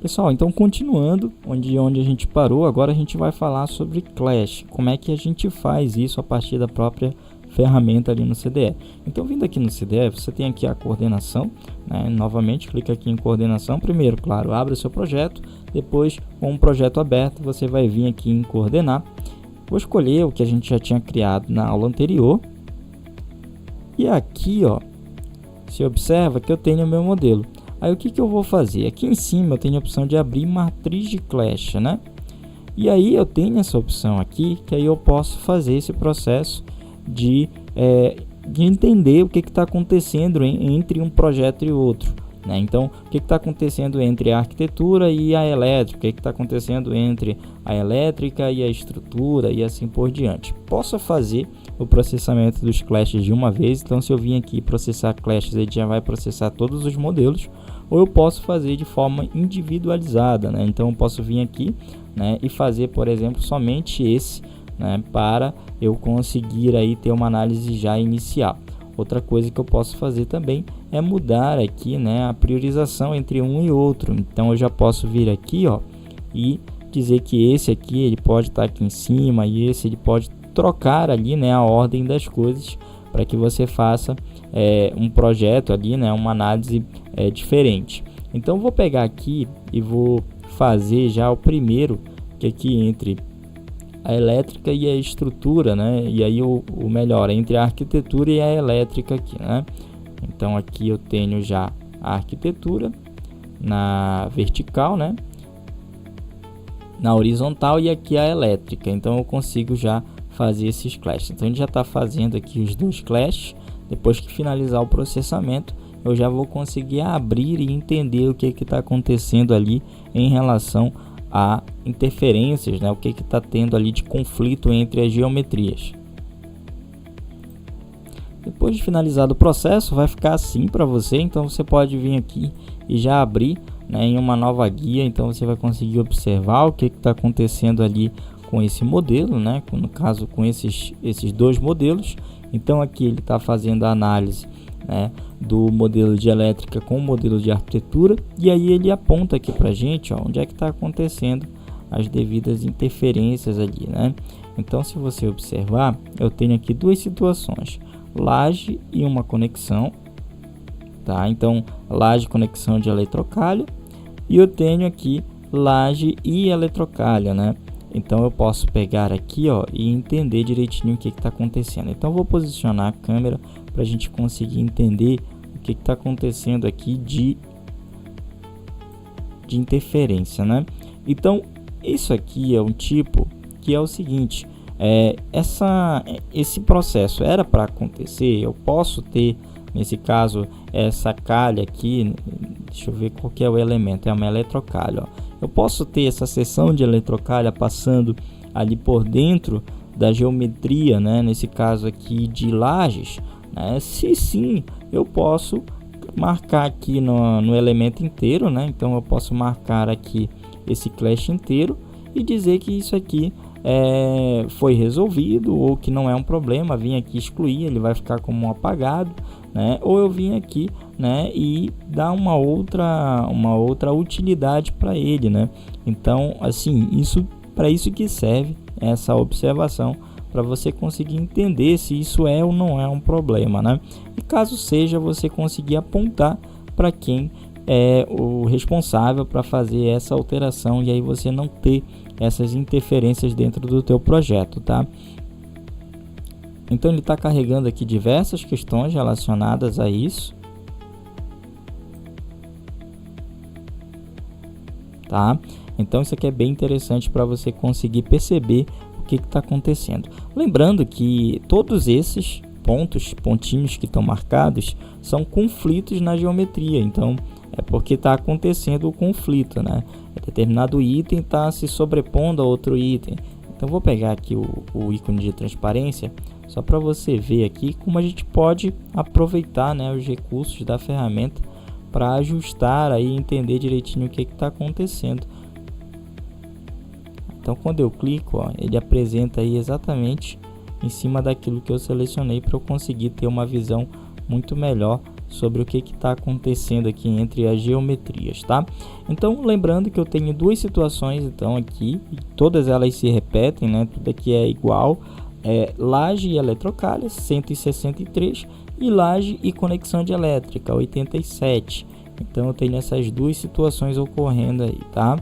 Pessoal, então continuando onde a gente parou, agora a gente vai falar sobre Clash, como é que a gente faz isso a partir da própria ferramenta ali no CDE. Então, vindo aqui no CDE, você tem aqui a coordenação, né? Novamente, clica aqui em coordenação. Primeiro, claro, abre o seu projeto, depois, com o projeto aberto, você vai vir aqui em coordenar. Vou escolher o que a gente já tinha criado na aula anterior. E aqui, ó, você observa que eu tenho o meu modelo. Aí o que eu vou fazer? Aqui em cima eu tenho a opção de abrir matriz de Clash, né? E aí eu tenho essa opção aqui, que aí eu posso fazer esse processo de entender o que está acontecendo entre um projeto e outro, né? Então, o que está acontecendo entre a arquitetura e a elétrica, o que está acontecendo entre a elétrica e a estrutura e assim por diante. Posso fazer o processamento dos clashes de uma vez, então se eu vim aqui processar clashes, ele já vai processar todos os modelos, ou eu posso fazer de forma individualizada, né? Então eu posso vir aqui, né, e fazer, por exemplo, somente esse, né, para eu conseguir aí ter uma análise já inicial. Outra coisa que eu posso fazer também é mudar aqui, né, a priorização entre um e outro. Então eu já posso vir aqui, ó, e dizer que esse aqui ele pode estar aqui em cima e esse ele pode trocar ali, né, a ordem das coisas para que você faça um projeto ali, né, uma análise diferente. Então vou pegar aqui e vou fazer já o primeiro, que aqui entre a elétrica e a estrutura, né? E aí o melhor, entre a arquitetura e a elétrica aqui, né? Então aqui eu tenho já a arquitetura na vertical, né? Na horizontal, e aqui a elétrica. Então eu consigo já fazer esses clashes. Então a gente já está fazendo aqui os dois clashes. Depois que finalizar o processamento, eu já vou conseguir abrir e entender o que está acontecendo ali em relação a interferências, né? O que está tendo ali de conflito entre as geometrias. Depois de finalizado o processo, vai ficar assim para você. Então você pode vir aqui e já abrir, né, em uma nova guia. Então você vai conseguir observar o que está acontecendo ali com esse modelo, né? No caso, com esses dois modelos. Então aqui ele está fazendo a análise, né, do modelo de elétrica com o modelo de arquitetura, e aí ele aponta aqui para a gente, ó, onde é que está acontecendo as devidas interferências ali, né? Então, se você observar, eu tenho aqui duas situações: laje e uma conexão, tá? Então, laje, conexão de eletrocalha, e eu tenho aqui laje e eletrocalha, né? Então eu posso pegar aqui, ó, e entender direitinho o que está acontecendo. Então eu vou posicionar a câmera para a gente conseguir entender o que está acontecendo aqui de interferência, né? Então isso aqui é um tipo que é o seguinte: esse processo era para acontecer. Eu posso ter, nesse caso, essa calha aqui. Deixa eu ver qual que é o elemento. É uma eletrocalha, ó. Eu posso ter essa seção de eletrocalha passando ali por dentro da geometria, né? Nesse caso aqui de lajes, né? Se sim, eu posso marcar aqui no elemento inteiro, né? Então eu posso marcar aqui esse clash inteiro e dizer que isso aqui foi resolvido, ou que não é um problema. Vim aqui excluir, ele vai ficar como um apagado, né? Ou eu vim aqui, né, e dar uma outra utilidade para ele, né? Então, assim, para isso que serve essa observação, para você conseguir entender se isso é ou não é um problema, né? E caso seja, você conseguir apontar para quem é o responsável para fazer essa alteração, e aí você não ter essas interferências dentro do teu projeto, tá? Então ele está carregando aqui diversas questões relacionadas a isso, tá? Então isso aqui é bem interessante para você conseguir perceber o que está acontecendo. Lembrando que todos esses pontinhos que estão marcados são conflitos na geometria. Então é porque está acontecendo o conflito, né? Determinado item está se sobrepondo a outro item. Então vou pegar aqui o ícone de transparência, só para você ver aqui como a gente pode aproveitar, né, os recursos da ferramenta para ajustar aí, entender direitinho o que está acontecendo. Então quando eu clico, ó, ele apresenta aí exatamente em cima daquilo que eu selecionei, para eu conseguir ter uma visão muito melhor sobre o que está acontecendo aqui entre as geometrias, tá? Então, lembrando que eu tenho duas situações, então aqui, todas elas se repetem, né? Tudo aqui é igual, laje e eletrocalha, 163, e laje e conexão de elétrica, 87. Então, eu tenho essas duas situações ocorrendo aí, tá?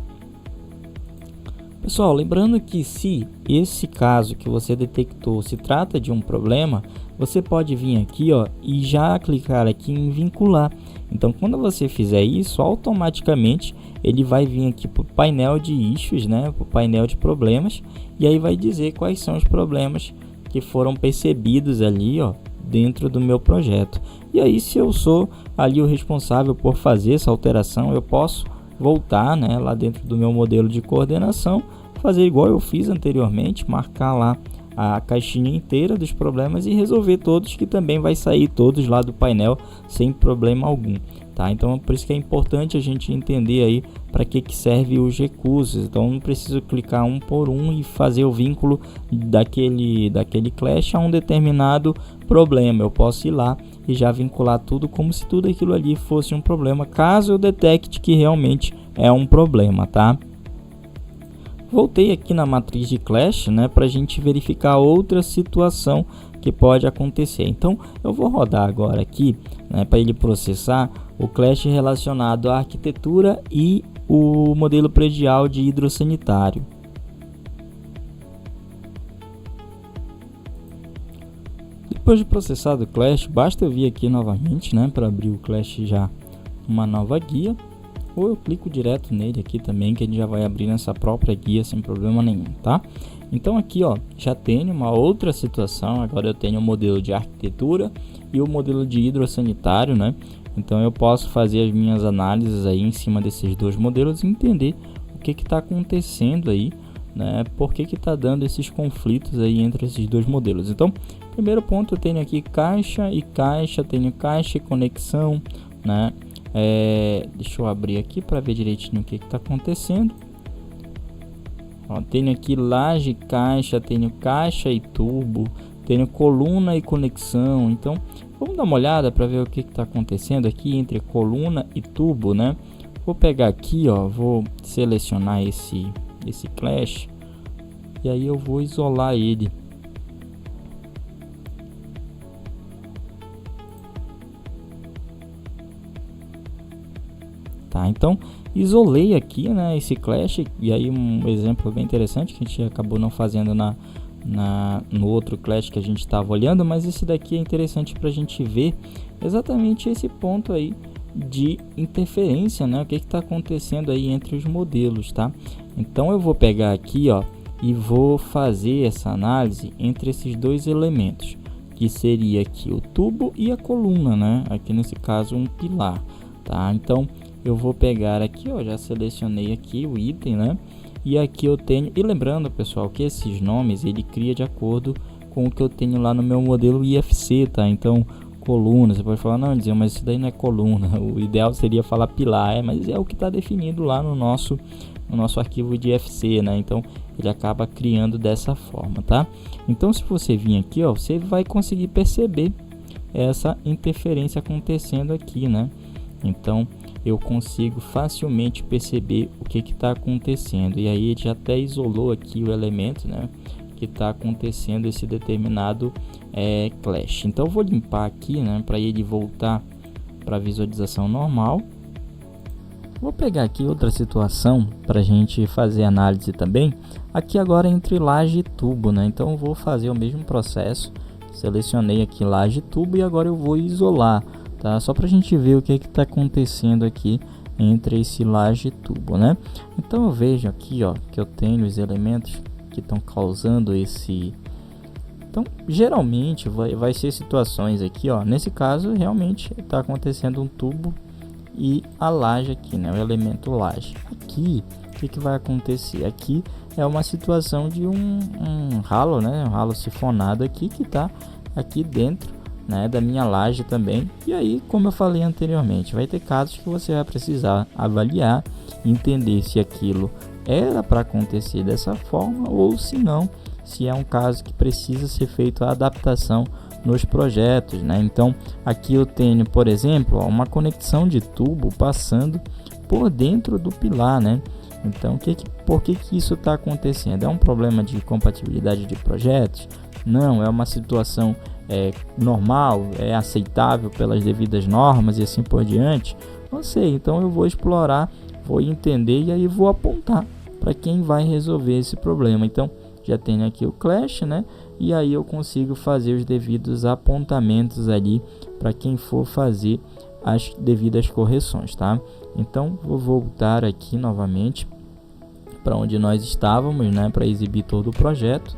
Pessoal, lembrando que se esse caso que você detectou se trata de um problema, você pode vir aqui, ó, e já clicar aqui em vincular. Então, quando você fizer isso, automaticamente ele vai vir aqui para o painel de issues, né, para o painel de problemas, e aí vai dizer quais são os problemas que foram percebidos ali, ó, dentro do meu projeto. E aí, se eu sou ali o responsável por fazer essa alteração, eu posso voltar, né, lá dentro do meu modelo de coordenação, fazer igual eu fiz anteriormente, marcar lá a caixinha inteira dos problemas e resolver todos, que também vai sair todos lá do painel sem problema algum, tá? Então, por isso que é importante a gente entender aí para que serve os recursos. Então, não preciso clicar um por um e fazer o vínculo daquele clash a um determinado problema. Eu posso ir lá e já vincular tudo como se tudo aquilo ali fosse um problema, caso eu detecte que realmente é um problema, tá? Voltei aqui na matriz de clash, né, para a gente verificar outra situação que pode acontecer. Então, eu vou rodar agora aqui, né, para ele processar o clash relacionado à arquitetura e o modelo predial de hidrossanitário. Depois de processado o clash, basta eu vir aqui novamente, né, para abrir o clash já uma nova guia. Ou eu clico direto nele aqui também, que ele já vai abrir nessa própria guia sem problema nenhum, tá? Então aqui, ó, já tenho uma outra situação. Agora eu tenho o modelo de arquitetura e o modelo de hidrossanitário, né? Então eu posso fazer as minhas análises aí em cima desses dois modelos e entender o que está acontecendo aí, né? Por que está dando esses conflitos aí entre esses dois modelos. Então, primeiro ponto, eu tenho aqui caixa e caixa, tenho caixa e conexão, né? Deixa eu abrir aqui para ver direitinho o que está acontecendo. Ó, tenho aqui laje, caixa, tenho caixa e tubo, tenho coluna e conexão. Então, vamos dar uma olhada para ver o que está acontecendo aqui entre coluna e tubo, né? Vou pegar aqui, ó, vou selecionar esse clash e aí eu vou isolar ele. Tá, então isolei aqui, né, esse clash. E aí um exemplo bem interessante que a gente acabou não fazendo no outro clash que a gente estava olhando, mas esse daqui é interessante para a gente ver exatamente esse ponto aí de interferência, né, o que está acontecendo aí entre os modelos, tá? Então eu vou pegar aqui, ó, e vou fazer essa análise entre esses dois elementos, que seria aqui o tubo e a coluna, né, aqui nesse caso um pilar, tá? Então eu vou pegar aqui, ó, já selecionei aqui o item, né? E aqui eu tenho, e lembrando, pessoal, que esses nomes ele cria de acordo com o que eu tenho lá no meu modelo IFC, tá? Então, coluna, você pode falar, não, dizer, mas isso daí não é coluna. O ideal seria falar pilar, mas é o que está definido lá no nosso arquivo de IFC, né? Então, ele acaba criando dessa forma, tá? Então, se você vir aqui, ó, você vai conseguir perceber essa interferência acontecendo aqui, né? Então, eu consigo facilmente perceber o que está acontecendo. E aí ele já até isolou aqui o elemento, né, que está acontecendo esse determinado clash. Então eu vou limpar aqui, né, para ele voltar para a visualização normal. Vou pegar aqui outra situação para a gente fazer análise também. Aqui agora entre laje e tubo, né? Então eu vou fazer o mesmo processo. Selecionei aqui laje e tubo e agora eu vou isolar. Tá? Só para a gente ver o que está acontecendo aqui entre esse laje e tubo, né? Então eu vejo aqui, ó, que eu tenho os elementos que estão causando esse. Então geralmente vai ser situações aqui, ó. Nesse caso realmente está acontecendo um tubo e a laje aqui, né? O elemento laje. Aqui o que vai acontecer? Aqui é uma situação de um ralo, né? Um ralo sifonado aqui que está aqui dentro, né, da minha laje também. E aí, como eu falei anteriormente, vai ter casos que você vai precisar avaliar, entender se aquilo era para acontecer dessa forma ou se não, se é um caso que precisa ser feito a adaptação nos projetos, né? Então aqui eu tenho, por exemplo, uma conexão de tubo passando por dentro do pilar, né? Então por que isso está acontecendo? É um problema de compatibilidade de projetos? Não, é uma situação normal, é aceitável pelas devidas normas e assim por diante? Não sei, então eu vou explorar, vou entender e aí vou apontar para quem vai resolver esse problema. Então já tenho aqui o Clash, né? E aí eu consigo fazer os devidos apontamentos ali para quem for fazer as devidas correções, tá? Então vou voltar aqui novamente para onde nós estávamos, né, para exibir todo o projeto.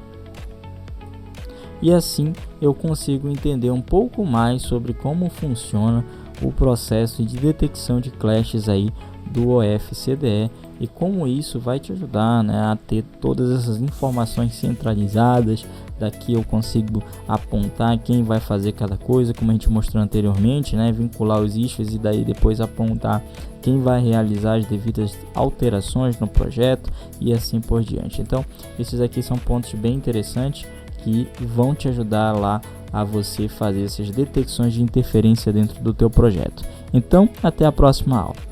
E assim eu consigo entender um pouco mais sobre como funciona o processo de detecção de clashes aí do OFCDE e como isso vai te ajudar, né, a ter todas essas informações centralizadas. Daqui eu consigo apontar quem vai fazer cada coisa, como a gente mostrou anteriormente, né, vincular os issues e daí depois apontar quem vai realizar as devidas alterações no projeto e assim por diante. Então esses aqui são pontos bem interessantes que vão te ajudar lá a você fazer essas detecções de interferência dentro do teu projeto. Então até a próxima aula.